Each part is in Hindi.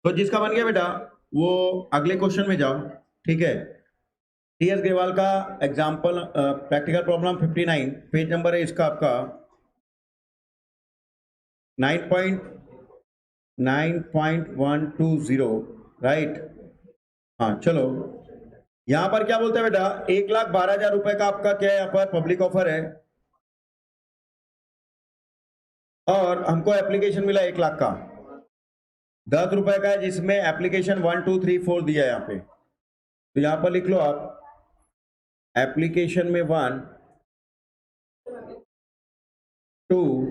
तो जिसका बन गया बेटा वो अगले क्वेश्चन में जाओ, ठीक है। टीएस ग्रेवाल का example practical problem 59, page number है इसका आपका 9.120, राइट। हाँ चलो, यहां पर क्या बोलते हैं बेटा, 1,12,000 रुपए का आपका क्या है, यहाँ पर पब्लिक ऑफर है और हमको एप्लीकेशन मिला 1 लाख का, 10 रुपए का है जिसमें एप्लीकेशन 1 2 3 4 दिया है यहाँ पे। तो यहां पर लिख लो आप, एप्लीकेशन में 1 2,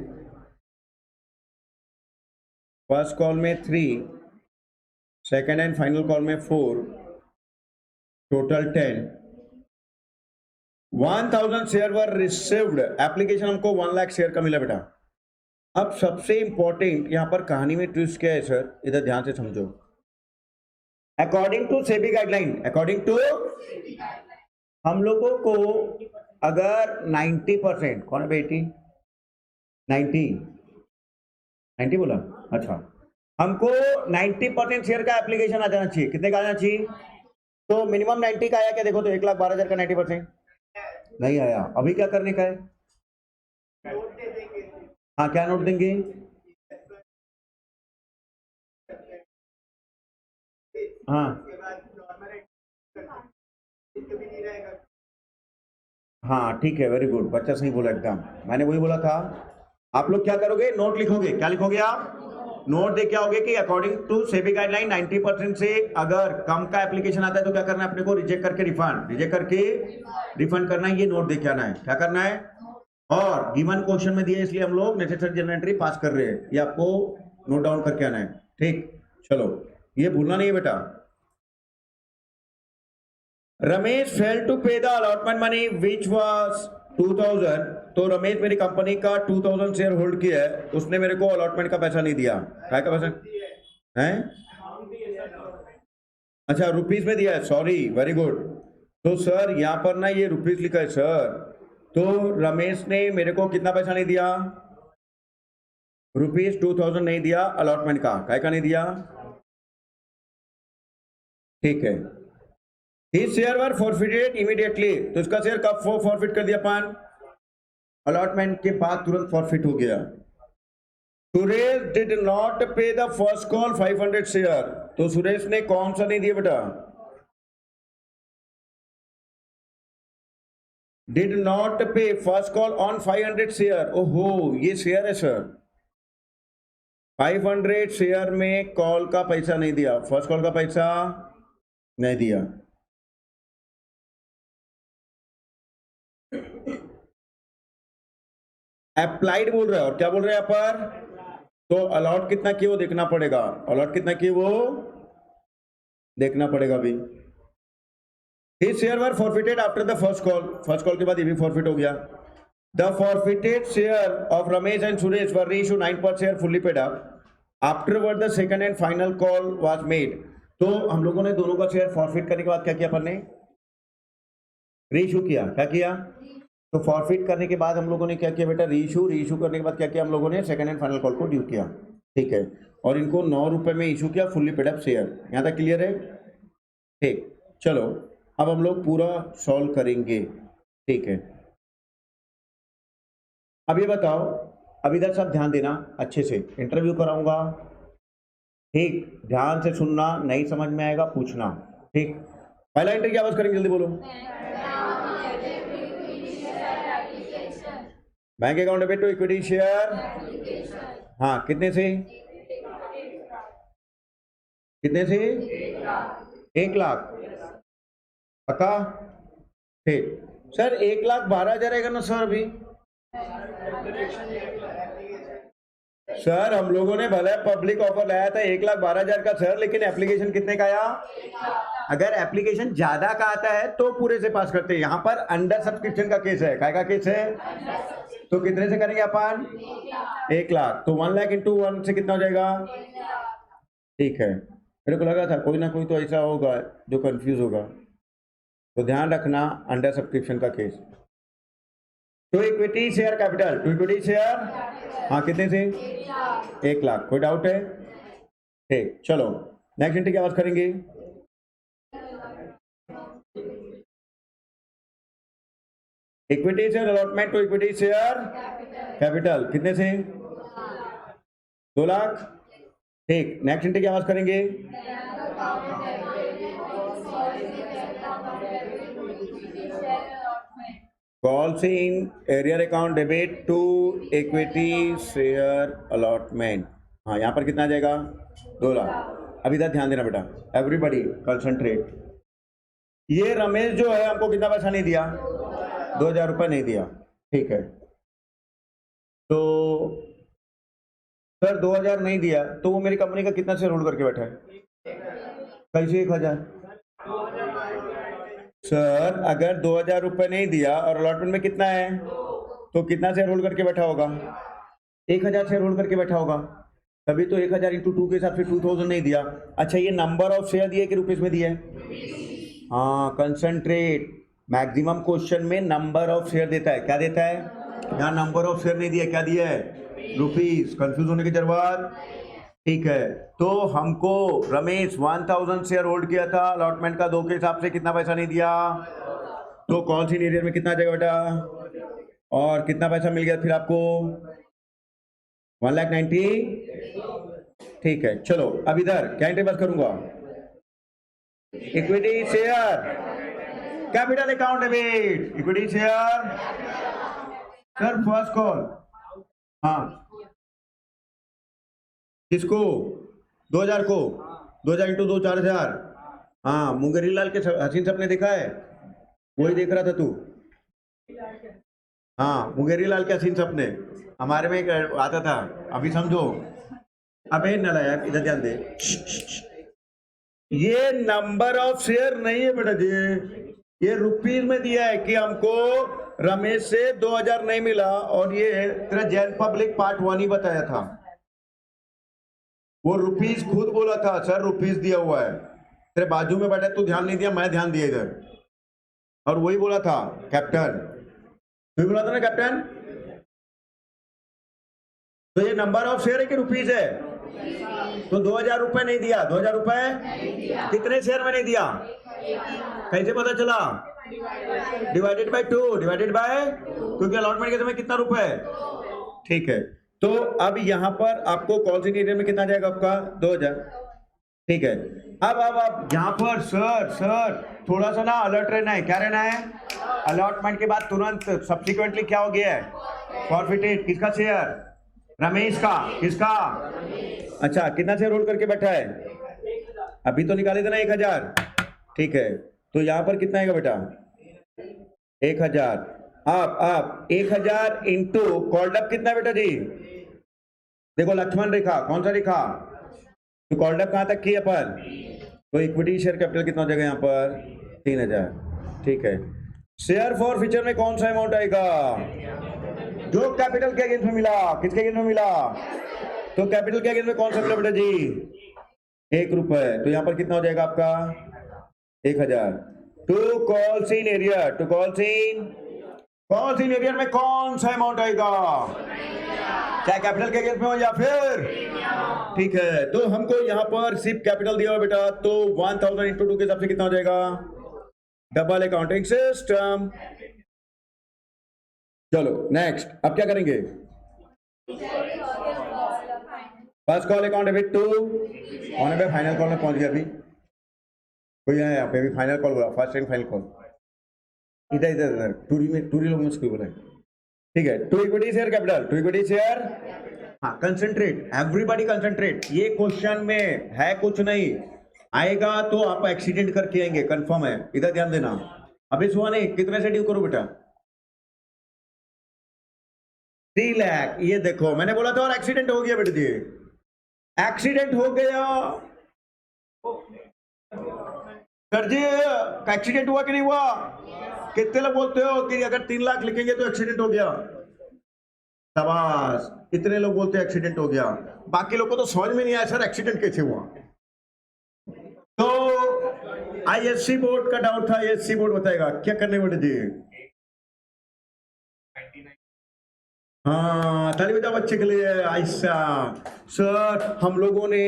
फर्स्ट कॉल में 3, सेकेंड एंड फाइनल कॉल में 4, टोटल 10, 1000 शेयर वर रिसीव्ड, एप्लीकेशन हमको 1 लाख शेयर का मिला बेटा। अब सबसे इंपॉर्टेंट यहां पर कहानी में ट्विस्ट क्या है सर, इधर ध्यान से समझो। According to SEBI guideline, according to हम लोगों को अगर 90%, कौन है बेटी, 90 बोला, अच्छा, हमको 90% शेयर का एप्लीकेशन आ जाना चाहिए। कितने का आना चाहिए? तो मिनिमम 90 का आया क्या, देखो तो 1,12,000 का 90% नहीं आया। अभी क्या करने का है? हाँ, क्या नोट देंगे? हाँ हाँ ठीक है, वेरी गुड, बच्चा सही बोला एकदम, मैंने वही बोला था। आप लोग क्या करोगे, नोट लिखोगे, क्या लिखोगे आप? नोट दे क्या होगे कि अकॉर्डिंग टू सेबी गाइडलाइन 90% से अगर कम का एप्लीकेशन आता है तो क्या करना है अपने को, रिजेक्ट करके रिफंड करना है। ये नोट दे के आना है, क्या करना है। और गिवन क्वेश्चन में दिया इसलिए हम लोग नेसेसरी जनरल एंट्री पास कर रहे हैं, ये आपको नोट डाउन करके आना है, ठीक। चलो, ये भूलना नहीं है बेटा। रमेश फेल टू पे the allotment money which was 2000, तो रमेश मेरी कंपनी का 2000 शेयर होल्ड किया है, उसने मेरे को अलॉटमेंट का पैसा नहीं दिया। क्या का पैसा है? अच्छा, रुपीस में दिया है, सॉरी, वेरी गुड। तो सर यहाँ पर ना ये रुपीस लिखा है सर, तो रमेश ने मेरे को कितना पैसा नहीं दिया, रुपीस 2000 नहीं दिया अलॉटमेंट का, काय का नहीं दिया, ठीक है। His शेयर वर फॉरफिटेड इमीडिएटली, तो इसका शेयर कब फॉरफिट कर दिया अपन, अलॉटमेंट के बाद तुरंत फॉरफिट हो गया। सुरेश डिड नॉट पे द फर्स्ट कॉल 500 शेयर, तो सुरेश ने कौन सा नहीं दिया बेटा, डिड नॉट पे फर्स्ट कॉल ऑन 500 शेयर। ओहो, ये शेयर है सर, 500 शेयर में कॉल का पैसा नहीं दिया, फर्स्ट कॉल का पैसा नहीं दिया। अप्लाइड बोल रहा है, और क्या बोल रहे हैं यहाँ पर, तो अलॉट कितना किए वो देखना पड़ेगा, अलॉट कितना किए वो देखना पड़ेगा अभी। His share were forfeited after the first call के बाद ये भी forfeit हो गया। The forfeited share of Ramesh and Suresh were reissued 9 per share fully paid up. Afterward the second and final call was made. तो हम लोगों ने दोनों का शेयर फॉरफिट करने के बाद क्या किया अपन ने, रीइशू किया। क्या किया? तो फॉरफिट करने के बाद हम लोगों ने क्या किया बेटा, रीइशू करने के बाद क्या किया हम लोगों ने, सेकंड एंड फाइनल कॉल को ड्यू किया, ठीक है। और इनको 9 रुपए में इशू किया फुल्ली पेड अप शेयर। यहाँ तक क्लियर है, ठीक। चलो अब हम लोग पूरा सॉल्व करेंगे, ठीक है। अब ये बताओ, अब इधर सब ध्यान देना अच्छे से, इंटरव्यू कराऊंगा, ठीक, ध्यान से सुनना, नहीं समझ में आएगा पूछना, ठीक। पहला इंटर की आवाज करेंगे, जल्दी बोलो। Bank account debit to equity share, हाँ, कितने से, कितने से, 1 लाख, पक्का, ठीक। सर 1,12,000 रहेगा ना सर अभी, सर हम लोगों ने भले पब्लिक ऑफर लाया था 1,12,000 का सर, लेकिन एप्लीकेशन कितने का आया, अगर एप्लीकेशन ज्यादा का आता है तो पूरे से पास करते हैं। यहाँ पर अंडर सब्सक्रिप्शन का केस है, काय का केस है, तो कितने से करेंगे अपन, 1 लाख, तो 1 लाख इंटू 1 से कितना हो जाएगा, ठीक है। मेरे को लगा था कोई ना कोई तो ऐसा होगा जो कंफ्यूज होगा, तो ध्यान रखना, अंडर सब्सक्रिप्शन का case. To equity share capital, to equity share, हाँ, कितने से, 1 लाख, कोई डाउट है, ठीक। चलो नेक्स्ट एंट्री की आवाज करेंगे। Equity share allotment to equity share capital कितने से? 2 लाख। ठीक, नेक्स्ट एंट्री की आवाज करेंगे। Calls in arrear account debit to equity share allotment. हाँ, यहां पर कितना आ जाएगा? 2 लाख। अब इधर ध्यान देना बेटा, एवरीबडी कंसंट्रेट। ये रमेश जो है हमको कितना पैसा नहीं दिया? 2000 रुपये नहीं दिया। ठीक है, तो सर 2000 नहीं दिया तो वो मेरी कंपनी का कितना शेयर होल्ड करके बैठा है? कैसे 1000? सर अगर 2000 रुपये नहीं दिया और अलॉटमेंट में कितना है तो कितना शेयर होल्ड करके बैठा होगा? 1000 शेयर होल्ड करके बैठा होगा, तभी तो 1000 इंटू 2 के हिसाब से 2000 नहीं दिया। अच्छा, ये नंबर ऑफ शेयर दिए कि रुपीज में दिया है? हाँ, कंसंट्रेट। मैक्सिमम क्वेश्चन में नंबर ऑफ शेयर देता है। क्या देता है? यहाँ नंबर ऑफ शेयर नहीं दिया, क्या दिया है? रुपीज। कंफ्यूज होने की जरूरत? ठीक है, तो हमको रमेश 1000 शेयर होल्ड किया था, अलॉटमेंट का 2 के हिसाब से कितना पैसा नहीं दिया, तो कौन सी एरियर में कितना जाएगा बेटा? और कितना पैसा मिल गया फिर आपको? 1,90,000। ठीक है, चलो अब इधर क्या एंट्री पास करूंगा? Equity share capital account debit, equity share. Sir first call, हाँ किसको? 2000 को? 2000 इंटू 2 4000। हाँ, मुंगेरी लाल के हसीन सपने देखा है? वही देख रहा था तू? हाँ, मुंगेरी लाल के हसीन सपने हमारे में एक आता था, अभी समझो। अबे नलायक, इधर ध्यान दे। ये नंबर ऑफ शेयर नहीं है बेटा जी, ये रुपीज में दिया है कि हमको रमेश से 2000 नहीं मिला, और ये तेरा जैन पब्लिक पार्ट 1 ही बताया था। वो रुपीज खुद बोला था, सर रुपीज दिया हुआ है। तेरे बाजू में बैठा, तू ध्यान नहीं दिया, मैं ध्यान दिया इधर, और वही बोला था कैप्टन। तू बोला था ना कैप्टन? तो ये नंबर ऑफ शेयर है कि रुपीज है? तो 2000 रुपए नहीं दिया। 2000 रुपए कितने शेयर में नहीं दिया? कैसे पता चला? डिवाइडेड बाय 2, डिवाइडेड बाय, क्योंकि अलॉटमेंट के समय कितना रुपए है। ठीक है, तो अब यहां पर आपको कॉल सी एरिया में कितना जाएगा आपका? 2000। ठीक है, अब यहां पर सर थोड़ा सा ना अलर्ट रहना है। क्या रहना है? अलॉटमेंट के बाद तुरंत सब्सिक्वेंटली क्या हो गया है? फॉरफिटेड। किसका शेयर? रमेश का। किसका? अच्छा, कितना शेयर होल्ड करके बैठा है? अभी तो निकाले थे ना 1000। ठीक है, तो यहां पर कितना आएगा बेटा? 1000। आप 1000 इंटू कॉल्डअप कितना बेटा जी? देखो लक्ष्मण रेखा, कौन सा रेखा? तो कॉल्डअप कहां तक की अपन? तो इक्विटी शेयर कैपिटल कितना हो जाएगा यहाँ पर? 3000। ठीक है, शेयर फॉर फ्यूचर में कौन सा अमाउंट आएगा? जो कैपिटल के अगेंस्ट में मिला। किसके अगेंस्ट में मिला? तो कैपिटल के अगेंस्ट में कौन सा मिला बेटा जी? 1 रुपए। तो यहाँ पर कितना हो जाएगा आपका? 1000। To calls in arrear, to calls in arrear में कौन सा अमाउंट आएगा? चाहे कैपिटल के अगेंस्ट में हो या फिर? ठीक है, तो हमको यहाँ पर सिर्फ कैपिटल दिया हुआ बेटा, तो 1000 इंटू 2 के हिसाब से कितना हो जाएगा? Double accounting system. चलो नेक्स्ट, अब क्या करेंगे? First call account debit to, कौन है? फाइनल कॉल में पहुंच गया अभी कोई है यहाँ पे? भी फाइनल कॉल बोला, फर्स्ट एंड फाइनल कॉल। इधर टूरी लोग मुझको बोला। ठीक है, to equity share capital, to equity share. हाँ, कंसंट्रेट, एवरीबॉडी कंसंट्रेट। ये क्वेश्चन में है कुछ नहीं, आएगा तो आप एक्सीडेंट करके आएंगे, कंफर्म है। इधर ध्यान देना। अभी सुहाने कितने से ड्यू करो बेटा? 3 लाख। ये देखो मैंने बोला था, और एक्सीडेंट हो गया बेटा जी, एक्सीडेंट हो गया। सर जी एक्सीडेंट हुआ कि नहीं हुआ? कितने लोग बोलते हो कि अगर 3 लाख लिखेंगे तो एक्सीडेंट हो गया? शाबाश, इतने लोग बोलते हैं एक्सीडेंट हो गया। बाकी लोग को तो समझ में नहीं आया सर एक्सीडेंट कैसे हुआ। तो आईएससी बोर्ड का डाउट था, आईएससी बोर्ड बताएगा क्या करने बेटे जी। हाँ, ताली बजाओ बच्चे के लिए। ऐसा सर, हम लोगों ने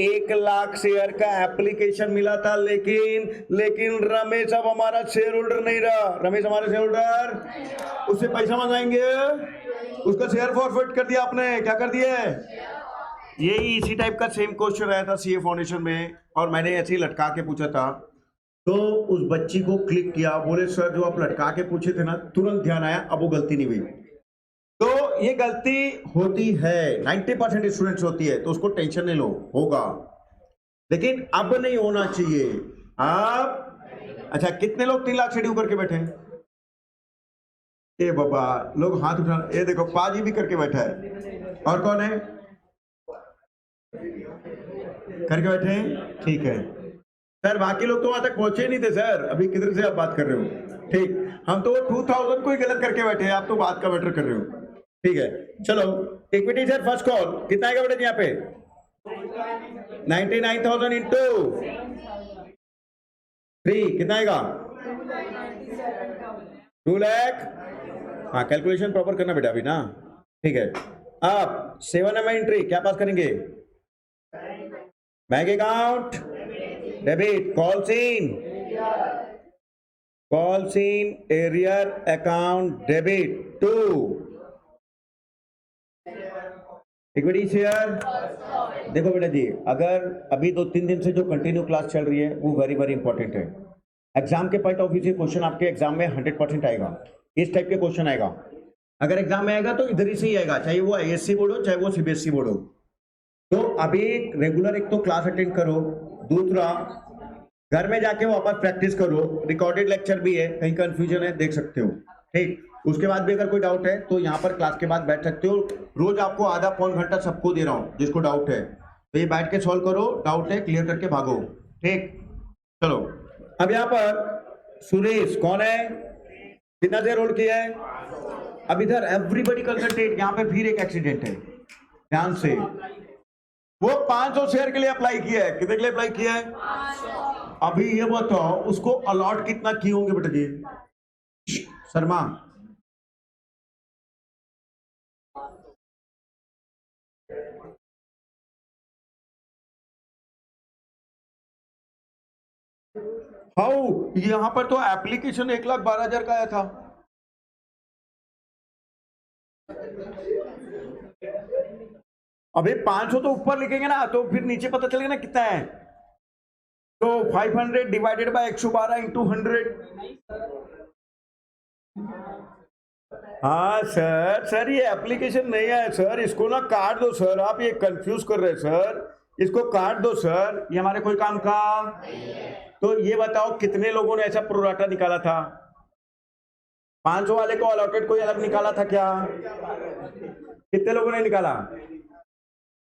1 लाख शेयर का एप्लीकेशन मिला था, लेकिन रमेश अब हमारा शेयर होल्डर नहीं रहा। रमेश हमारा शेयर होल्डर, उससे पैसा मंगाएंगे, उसका शेयर फॉरफिट कर दिया आपने। क्या कर दिया? यही इसी टाइप का सेम क्वेश्चन आया था सीए फाउंडेशन में, और मैंने ऐसे ही लटका के पूछा था। तो उस बच्ची को क्लिक किया, बोले सर जो आप लटका के पूछे थे ना, तुरंत ध्यान आया, अब वो गलती नहीं हुई। तो ये गलती होती है, 90% स्टूडेंट्स होती है, तो उसको टेंशन नहीं लो, होगा, लेकिन अब नहीं होना चाहिए। अब अच्छा, कितने लोग 3 लाख से ड्यू करके बैठे हैं? ए बाबा, लोग हाथ उठा, ये देखो पाजी भी करके बैठा है। और कौन है करके बैठे हैं? ठीक है सर, बाकी लोग तो वहां तक पहुंचे नहीं थे सर, अभी किधर से आप बात कर रहे हो? ठीक, हम तो 2000 को ही गलत करके बैठे हैं, आप तो बात का मैटर कर रहे हो। ठीक है, चलो इक्विटी सर फर्स्ट कॉल कितना आएगा बेटा यहाँ पे? 99,000 इंटू 3 कितना आएगा? 2 लाख। हाँ, कैलकुलेशन प्रॉपर करना बेटा अभी ना। ठीक है, आप 7 नंबर एंट्री क्या पास करेंगे? बैंक अकाउंट डेबिट, कॉल सीन arrear account debit to equity share. देखो बेटा जी, अगर अभी 2-3 दिन से जो कंटिन्यू क्लास चल रही है वो वेरी वेरी इंपॉर्टेंट है। एग्जाम के पॉइंट ऑफ व्यू से क्वेश्चन आपके एग्जाम में 100% आएगा, इस टाइप के क्वेश्चन आएगा। अगर एग्जाम में आएगा तो इधर ही से ही आएगा, चाहे वो आईएससी बोर्ड हो चाहे वो सीबीएसई बोर्ड हो। तो अभी रेगुलर एक तो क्लास अटेंड करो, दूसरा घर में जाके वापस प्रैक्टिस करो, रिकॉर्डेड लेक्चर भी है, कहीं कंफ्यूजन है देख सकते हो। ठीक, उसके बाद भी अगर कोई डाउट है तो यहाँ पर क्लास के बाद बैठ सकते हो। रोज आपको आधा पौन घंटा सबको दे रहा हूँ, जिसको डाउट है तो ये बैठ के सॉल्व करो, डाउट है क्लियर करके भागो। ठीक, चलो अब यहाँ पर सुरेश कौन है, कितना देर रोल किया है? अब इधर एवरीबडी कंसंट्रेट, यहाँ पे फिर एक एक्सीडेंट है, ध्यान से। वो 500 शेयर के लिए अप्लाई किया है, कितने के लिए अप्लाई किया है? अभी ये बताओ उसको अलॉट कितना किए होंगे बेटा जी? शर्मा, हाउ, यहां पर तो एप्लीकेशन 1,12,000 का आया था। अभी 500 तो ऊपर लिखेंगे ना, तो फिर नीचे पता चलेगा ना कितना है। तो 500 डिवाइडेड बाय 112 इंटू 100। हाँ सर ये एप्लीकेशन नहीं है सर, इसको ना काट दो सर, आप ये कंफ्यूज कर रहे हैं सर, इसको काट दो सर, ये हमारे कोई काम का। तो ये बताओ कितने लोगों ने ऐसा प्रोराटा निकाला था? 500 वाले को अलॉटेड कोई अलग निकाला था क्या? कितने लोगों ने निकाला?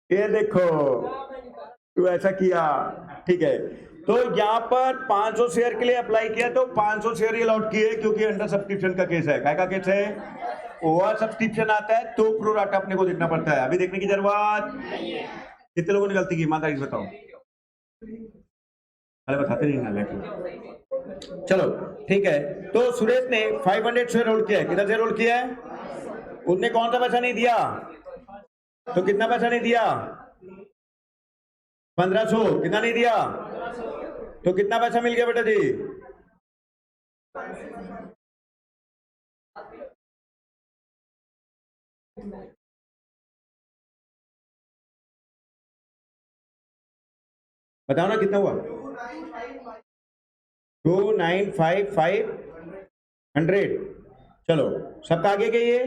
ये देखो, तू ऐसा किया। ठीक है, तो यहाँ पर 500 शेयर के लिए अप्लाई किया, तो 500 शेयर ही अलॉट किए, क्योंकि अंडर सब्सक्रिप्शन का केस है। क्या का केस है? ओवर सब्सक्रिप्शन आता है तो प्रोराटा अपने को देखना पड़ता है, अभी देखने की जरूरत। कितने लोगों ने गलती की, ईमानदारी से बताओ। अरे बताते नहीं ना लेकिन। चलो ठीक है, तो सुरेश ने 500 शेयर होल्ड किया है, कितना शेयर होल्ड किया है? उसने कौन सा पैसा नहीं दिया? तो कितना पैसा नहीं दिया? 1500। कितना नहीं दिया? तो कितना पैसा मिल गया बेटा जी? बताओ ना कितना हुआ? 295500। चलो सबका आगे के ये,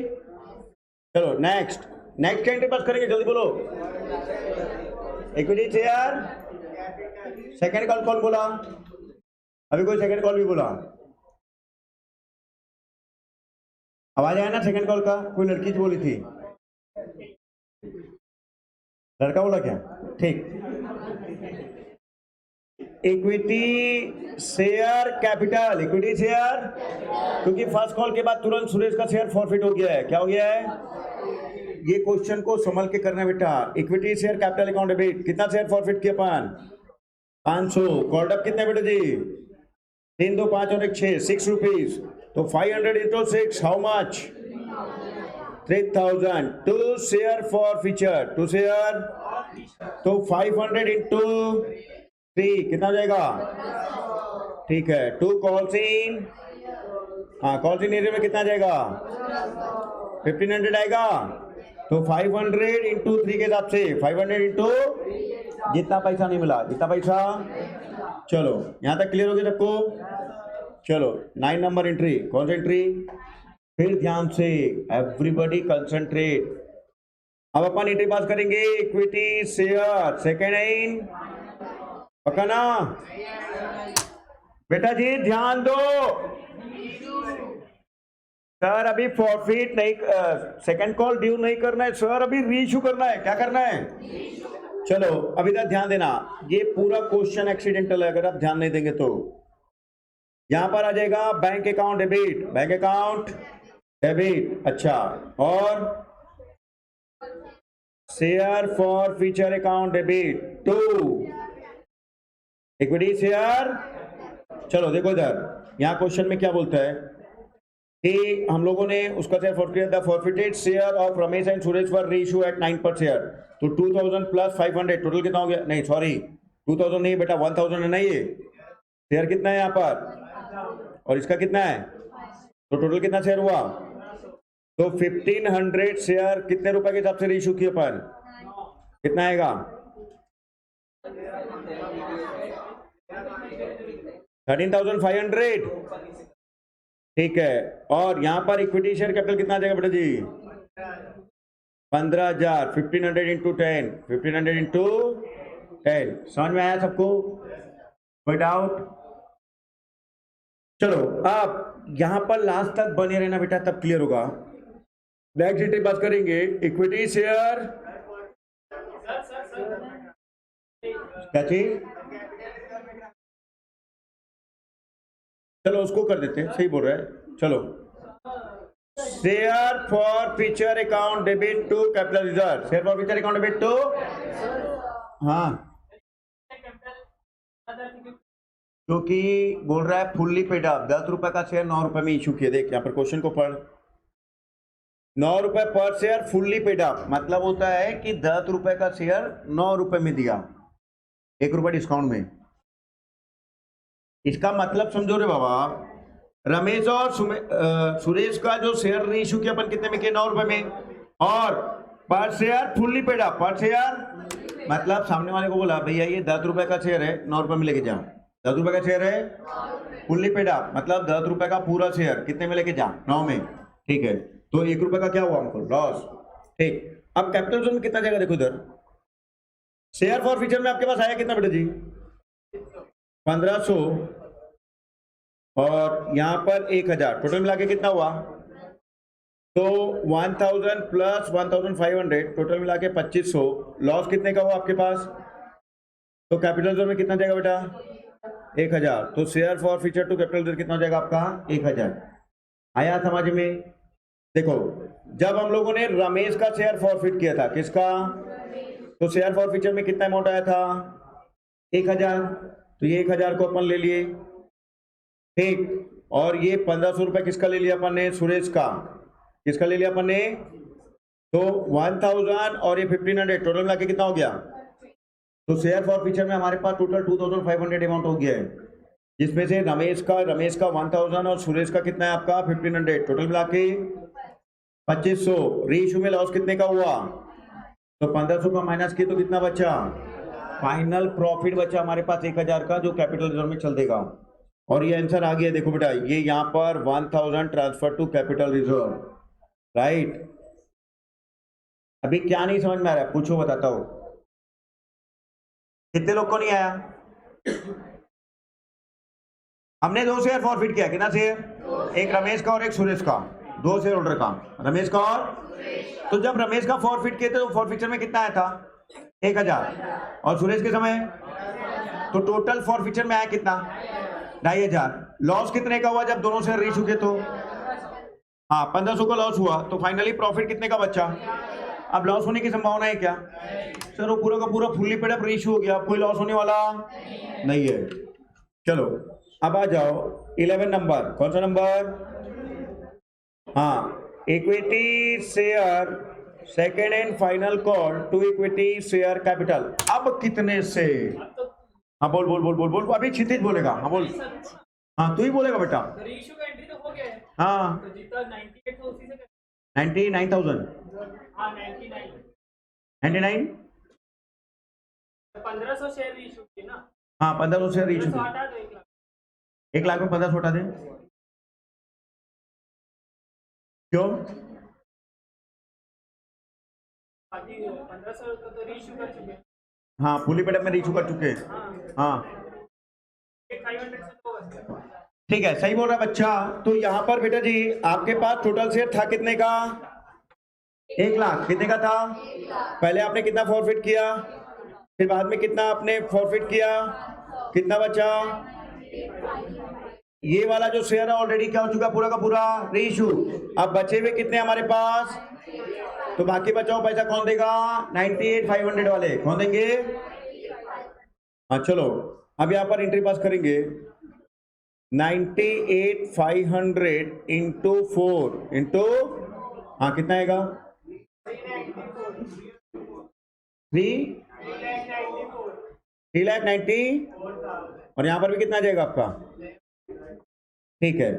चलो नेक्स्ट एंट्री पास करेंगे, जल्दी बोलो। इक्विटी शेयर सेकंड कॉल कौन बोला? अभी कोई सेकंड कॉल भी बोला? आवाज आया ना सेकंड कॉल का? कोई लड़की बोली थी, लड़का बोला क्या? ठीक, equity share capital, equity share, क्योंकि फर्स्ट कॉल के बाद तुरंत सुरेश का शेयर फॉरफिट हो गया है। क्या हो गया है? ये क्वेश्चन को संभल के करना बेटा। Equity share capital account debit, कितना शेयर फॉरफिट किया अपन? 500। कॉल्ड अप कितने बेटे जी? 3 2 5 और 1 6 6 रुपीज। तो 500 into 6 how much? 3000 to share forfeiture, to share, तो 500 इंटू 3 कितना हो जाएगा? ठीक है, टू कॉल्स इन, हाँ कॉल्स इन एरिया में कितना जाएगा? 1500 आएगा। तो 500 इंटू 3 के हिसाब से 500 इंटू जितना पैसा नहीं मिला जितना पैसा। चलो यहां तक क्लियर हो गया सबको? चलो 9 नंबर एंट्री, कौन सी एंट्री? फिर ध्यान से एवरीबॉडी कंसंट्रेट। अब अपन एंट्री पास करेंगे, इक्विटी शेयर सेकेंड इन, पक्का ना बेटा जी? ध्यान दो सर, अभी फॉरफिट नहीं, सेकंड कॉल ड्यू नहीं करना है सर, अभी रीइश्यू करना है। क्या करना है? चलो अभी तक ध्यान देना, ये पूरा क्वेश्चन एक्सीडेंटल है, अगर आप ध्यान नहीं देंगे तो। यहां पर आ जाएगा bank account debit, bank account debit, अच्छा, और share forfeiture account debit to equity share. चलो देखो इधर, यहां क्वेश्चन में क्या बोलता है कि हम लोगों ने उसका share forfeited share of Ramesh and Suresh for reissue at 9 per share, तो 2000 प्लस 500 टोटल कितना हो गया? नहीं सॉरी 2000 नहीं बेटा, 1000 है ना, ये शेयर कितना है यहाँ पर, और इसका कितना है, तो टोटल कितना शेयर हुआ? तो 1500 शेयर कितने रुपए के हिसाब से रीइश्यू किए अपन, कितना आएगा? 13,500, ठीक है। और यहां पर इक्विटी शेयर कैपिटल कितना आ जाएगा बेटा जी? 15,000, 1500 इंटू 10, 1500 इंटू 10। समझ में आया सबको? कोई डाउट? चलो अब यहां पर लास्ट तक बने रहना बेटा, तब क्लियर होगा। नेक्स्ट डिटेल बात करेंगे, इक्विटी शेयर क्या चीज? चलो उसको कर देते हैं, सही बोल रहा है। चलो share forfeiture account debit to capital reserve, share forfeiture account debit to, हाँ क्योंकि बोल रहा है फुल्ली पेड अप, 10 रुपए का शेयर 9 रुपए में इशू किया। देख यहाँ पर क्वेश्चन को पढ़, 9 रुपए पर शेयर फुल्ली पेड अप, मतलब होता है कि 10 रुपए का शेयर 9 रुपए में दिया, 1 रुपए डिस्काउंट में। इसका मतलब समझो रे बाबा, रमेश और सुरेश का जो शेयर रीइश्यू किया अपन कितने में किया? 9 रुपए में, और पर शेयर फुल्ली पेड अप, पर शेयर मतलब सामने वाले को बोला भैया ये 10 रुपए का शेयर है, 9 रुपए में लेके जा, 10 रुपए का शेयर है फुल्ली पेड अप, मतलब 10 रुपए का पूरा शेयर कितने में लेके जा? 9 में, ठीक है। तो 1 रुपए का क्या हुआ हमको? लॉस, ठीक। अब कैपिटल जोन में कितना जाएगा? देखो इधर, शेयर फॉर फ्यूचर में आपके पास आया कितना बेटा जी? 1500, और यहां पर 1000, टोटल मिला के कितना हुआ? तो 1000 प्लस 1500, टोटल मिला के 2500। लॉस कितने का हुआ आपके पास? तो कैपिटल जोन में कितना जाएगा बेटा? 1000। तो share forfeiture to capital जोन कितना हो जाएगा आपका? 1000। आया समझ में? देखो जब हम लोगों ने रमेश का शेयर फॉरफिट किया था, किसका? तो शेयर फॉर फ्यूचर में कितना अमाउंट आया था? 1000। तो ये 1000 को अपन ले लिए, ठीक। और ये 1500 रुपए किसका ले लिया अपन ने? सुरेश का। किसका ले लिया अपन ने? तो 1000 और ये 1500, टोटल मिला के कितना हो गया? तो शेयर फॉर फ्यूचर में हमारे पास टोटल 2500 अमाउंट हो गया है, जिसमें से रमेश का 1000 और सुरेश का कितना है आपका? 1500, टोटल मिला के 2500। रीइश्यू में लॉस कितने का हुआ? तो 1500 का माइनस किया तो कितना बचा? फाइनल प्रॉफिट बचा हमारे पास 1000 का, जो कैपिटल रिजर्व में चल देगा। और ये आंसर आ गया, देखो बेटा, ये यहां पर 1000 transfer to capital reserve, right. अभी क्या नहीं समझ में आ रहा है? पूछो, बताता हूं। कितने लोग को नहीं आया? हमने 2 शेयर फॉरफिट किया, कितना शेयर? एक रमेश का और एक सुरेश का, 2 शेयर होल्डर का, रमेश का और। तो जब रमेश का फॉरफिट किए थे तो फॉरफिचर में कितना आया था? 1000। और सुरेश के समय तो टोटल फॉरफिचर में आया कितना? 2500। लॉस कितने का हुआ जब दोनों शेयर रीइश्यू किए? तो हाँ 1500 का लॉस हुआ। तो फाइनली प्रॉफिट कितने का बचा? अब लॉस होने की संभावना है क्या? सर वो पूरा का पूरा फुल्ली पेड अप रीइश्यू हो गया, कोई लॉस होने वाला नहीं है। चलो अब आ जाओ 11 नंबर, कौन सा नंबर? हाँ equity share second and final call to equity share capital. अब कितने से? हाँ बोल बोल बोल बोल बोल, अभी क्षितिज बोलेगा। हाँ बोल, हाँ तू ही बोलेगा बेटा। रीइश्यू का एंट्री तो हो गया है। हाँ तो जितना 98 था उसी से 99,000। हाँ 99 99 1500 शेयर रीइश्यू की ना। हाँ 1500 शेयर रीच। 1500 हटा दो 1 लाख। 1 लाख में 1500 हटा दे। क्यों? बाकी 1500 तो रीइश्यू कर चुके हैं। हाँ फुली पेड में रीचू कर चुके हैं। हाँ 500 से तो बस। ठीक है, सही बोल रहा है बच्चा। तो यहाँ पर बेटा जी आपके पास टोटल शेयर था कितने का? 1 लाख। कितने का था? पहले आपने कितना फॉरफिट किया, फिर बाद में कितना आपने फॉरफिट किया, कितना बचा? ये वाला जो शेयर है ऑलरेडी क्या हो चुका, पूरा का पूरा रीइश्यू। अब बचे हुए कितने हमारे पास? तो बाकी बचाओ पैसा कौन देगा? 98,500 वाले कौन देंगे? हाँ चलो अब यहाँ पर एंट्री पास करेंगे। 98,500 इंटू 4 इंटू, हाँ कितना आएगा? 3,90,000 और यहाँ पर भी कितना आ जाएगा आपका? ठीक है,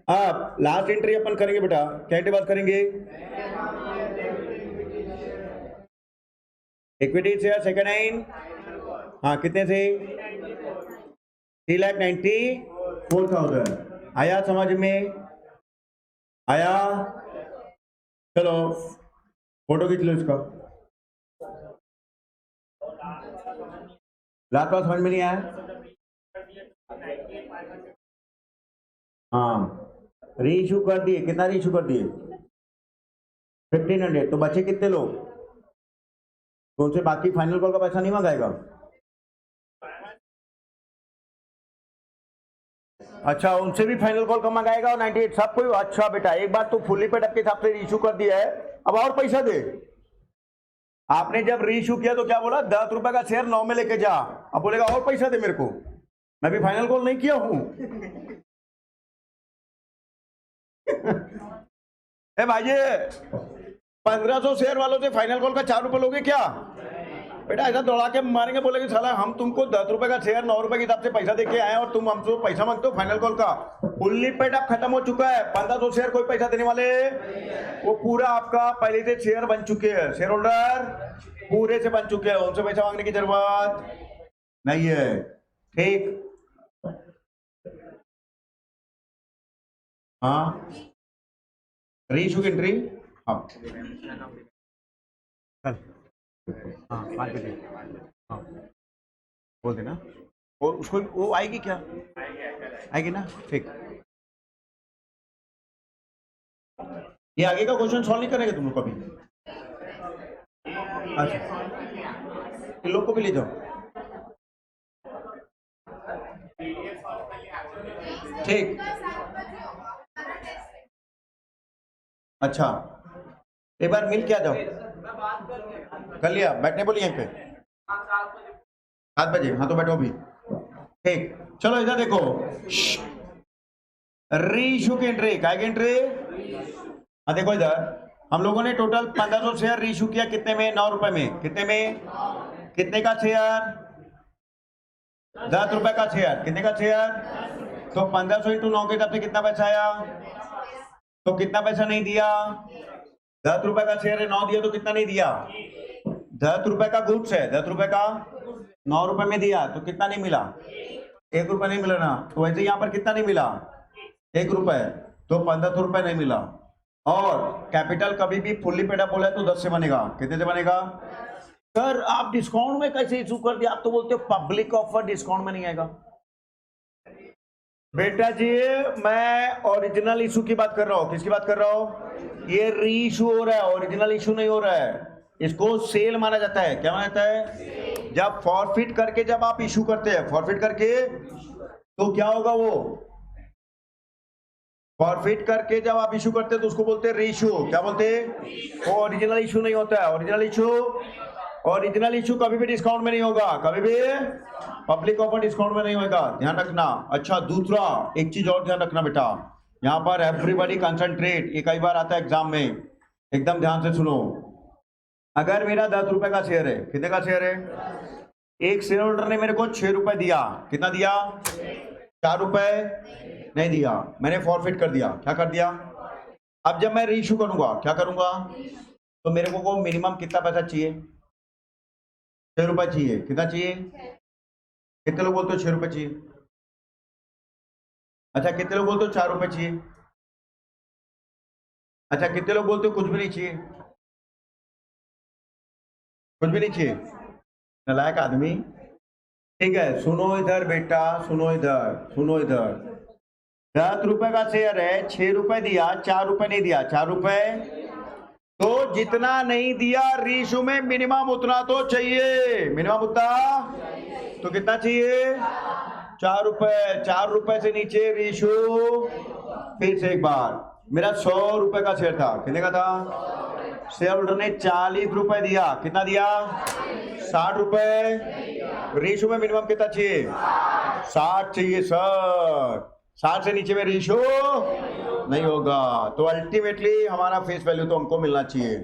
अब लास्ट एंट्री अपन करेंगे बेटा। क्या एंट्री बात करेंगे? Equity share second hand. हाँ कितने से? 3,94,000। आया समझ में? आया? चलो फोटो खींच लो इसका। लास्ट बात समझ में नहीं आया? हाँ रीइश्यू कर दिए। कितना रीइश्यू कर दिए? 1,500। तो बचे कितने लोग? तो उनसे बाकी फाइनल कॉल का पैसा नहीं मंगाएगा? अच्छा उनसे भी फाइनल कॉल का मंगाएगा और 98 सब कोई। अच्छा बेटा एक बार तो फुली पेड के हिसाब से रीइश्यू कर दिया है, अब और पैसा दे। आपने जब रीइश्यू किया तो क्या बोला? 10 रुपए का शेयर 9 में लेके जा। अब बोलेगा और पैसा दे मेरे को, मैं भी फाइनल कॉल नहीं किया हूं। भाई 1500 शेयर वालों से फाइनल कॉल का 4 रुपए लोगे क्या? बेटा ऐसा दौड़ा के मारेंगे, बोलेंगे साला हम तुमको 10 रुपए का शेयर 9 रुपए के हिसाब से पैसा देके आए और तुम हमसे पैसा मांगते हो फाइनल कॉल का। फुल्ली पेड अब खत्म हो चुका है। 1500 शेयर कोई पैसा देने वाले, वो पूरा आपका पहले से शेयर बन चुके हैं, शेयर होल्डर पूरे से बन चुके हैं, उनसे पैसा मांगने की जरूरत नहीं है। ठीक, हाँ रीइश्यू की एंट्री। हाँ हाँ 5 बजे। हाँ बोल देना, और उसको वो आएगी क्या? आएगी ना? ठीक। ये आगे का क्वेश्चन सॉल्व नहीं करेंगे तुम लोग कभी? अच्छा इन लोग को भी ले जाओ। ठीक, अच्छा एक बार मिल के आ जाओ। कर लिया? बैठने बोलिए यहीं पे 7 बजे। हाँ तो बैठो भी। ठीक, चलो इधर देखो। रीइश्यू की एंट्री, काय की एंट्री? हाँ देखो इधर हम लोगों ने टोटल 1500 शेयर रीइश्यू किया। कितने में? 9 रुपए में। कितने में? कितने का शेयर? 10 रुपए का शेयर। कितने का शेयर? तो 1500 इंटू 9 के हिसाब से कितना पैसा आया? तो कितना पैसा नहीं दिया? 10 रुपए का शेयर है, 9 दिया तो कितना नहीं दिया? 10 रुपए का गुड्स है, 10 रुपए का 9 रुपए में दिया तो कितना नहीं मिला? 1 रुपए नहीं मिला ना। तो वैसे यहाँ पर कितना नहीं मिला? 1 रुपए, तो 1500 रुपए नहीं मिला। और कैपिटल कभी भी फुल्ली पेड अप बोला तो 10 से बनेगा। कितने से बनेगा? सर आप डिस्काउंट में कैसे इशू कर दिया? आप तो बोलते हो पब्लिक ऑफर डिस्काउंट में नहीं आएगा। बेटा जी मैं ओरिजिनल इशू की बात कर रहा हूं। किसकी बात कर रहा हूं? ये री इशू हो रहा है, ओरिजिनल इशू नहीं हो रहा है। इसको सेल माना जाता है। क्या माना जाता है? जब फॉरफिट करके जब आप इशू करते हैं, फॉरफिट करके तो क्या होगा? वो फॉरफिट करके जब आप इशू करते हैं तो उसको बोलते हैं री इशू। क्या बोलते हैं? वो ओरिजिनल इशू नहीं होता है। ओरिजिनल इशू कभी भी डिस्काउंट में नहीं होगा, कभी भी पब्लिक ऑफर डिस्काउंट में नहीं होगा, ध्यान रखना। अच्छा दूसरा एक चीज और ध्यान रखना बेटा, यहाँ पर एवरीबॉडी कंसंट्रेट, ये कई बार आता है एग्जाम में, एकदम ध्यान से सुनो। अगर मेरा 10 रुपए का शेयर है, कितने का शेयर है? एक शेयर होल्डर ने मेरे को 6 रुपए दिया, कितना दिया? 4 रुपए नहीं दिया, मैंने फॉरफिट कर दिया। क्या कर दिया? अब जब मैं रीइश्यू करूंगा, क्या करूंगा? तो मेरे को मिनिमम कितना पैसा चाहिए? 6 रुपए चाहिए। कितना चाहिए? कितने लोग बोलते हो 6 रुपए चाहिए? अच्छा, कितने लोग बोलते हो 4 रुपए चाहिए? अच्छा, कितने लोग बोलते हो कुछ भी नहीं चाहिए? कुछ भी नहीं चाहिए? नालायक आदमी। ठीक है, सुनो इधर बेटा, सुनो इधर, सुनो इधर। 10 रुपए का शेयर है, 6 रुपए दिया, 4 रुपए नहीं दिया, 4 रुपए। तो जितना नहीं दिया रीइश्यू में मिनिमम उतना तो चाहिए, मिनिमम उतना तो कितना चाहिए? 4 रुपए। 4 रुपए से नीचे रीइश्यू। फिर से एक बार, मेरा 100 रुपए का शेयर था, कितने का था? शेयर होल्डर ने 40 रुपए दिया, कितना दिया? 60 रुपए। रीइश्यू में मिनिमम कितना चाहिए? 60 चाहिए सर। 60 से नीचे में रीइश्यू नहीं होगा। तो अल्टीमेटली हमारा फेस वैल्यू तो हमको मिलना चाहिए,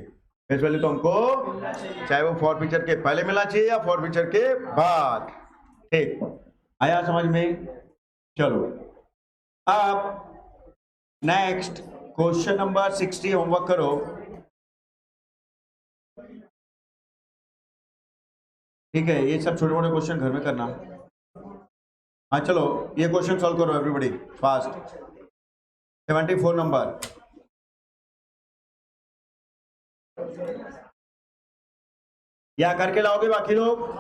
फेस वैल्यू तो हमको, चाहे वो फॉरफीचर के पहले मिलना चाहिए या फॉरफीचर के बाद। ठीक, आया समझ में? चलो अब नेक्स्ट क्वेश्चन नंबर 60 होमवर्क करो। ठीक है, ये सब छोटे मोटे क्वेश्चन घर में करना। हाँ चलो, ये क्वेश्चन सॉल्व करो एवरीबॉडी फास्ट। 74 नंबर। या करके लाओगे बाकी लोग?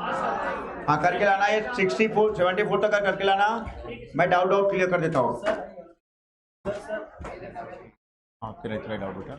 हाँ करके लाना, ये 64 74 तक का करके लाना। मैं डाउट क्लियर कर देता हूँ। हाँ तेरा डाउट बेटा।